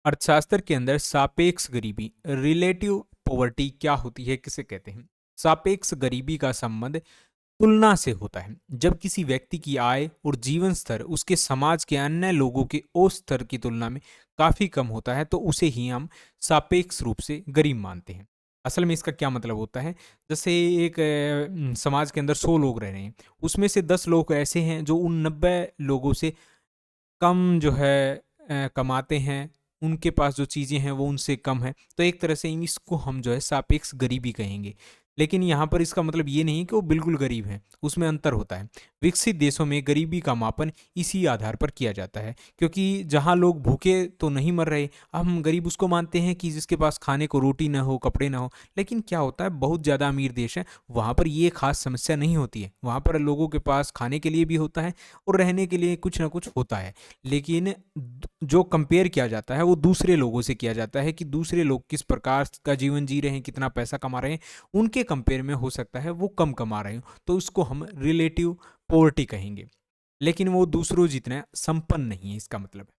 अर्थशास्त्र के अंदर सापेक्ष गरीबी रिलेटिव पॉवर्टी क्या होती है, किसे कहते हैं? सापेक्ष गरीबी का संबंध तुलना से होता है। जब किसी व्यक्ति की आय और जीवन स्तर उसके समाज के अन्य लोगों के औसत स्तर की तुलना में काफी कम होता है तो उसे ही हम सापेक्ष रूप से गरीब मानते हैं। असल में इसका क्या मतलब होता है? जैसे एक समाज के अंदर 100 लोग रह रहे हैं, उसमें से 10 लोग ऐसे हैं जो उन 90 लोगों से कम जो है कमाते हैं, उनके पास जो चीज़ें हैं वो उनसे कम है, तो एक तरह से इसको हम जो है सापेक्ष गरीबी कहेंगे। लेकिन यहाँ पर इसका मतलब ये नहीं कि वो बिल्कुल गरीब हैं, उसमें अंतर होता है। विकसित देशों में गरीबी का मापन इसी आधार पर किया जाता है, क्योंकि जहाँ लोग भूखे तो नहीं मर रहे, अब हम गरीब उसको मानते हैं कि जिसके पास खाने को रोटी ना हो, कपड़े ना हो। लेकिन क्या होता है, बहुत ज़्यादा अमीर देश है, वहाँ पर ये खास समस्या नहीं होती है, वहाँ पर लोगों के पास खाने के लिए भी होता है और रहने के लिए कुछ ना कुछ होता है। लेकिन जो कंपेयर किया जाता है वो दूसरे लोगों से किया जाता है कि दूसरे लोग किस प्रकार का जीवन जी रहे हैं, कितना पैसा कमा रहे हैं, उनके कंपेयर में हो सकता है वो कम कमा रहे हो, तो उसको हम रिलेटिव पॉवर्टी कहेंगे। लेकिन वो दूसरों जितना संपन्न नहीं है, इसका मतलब है।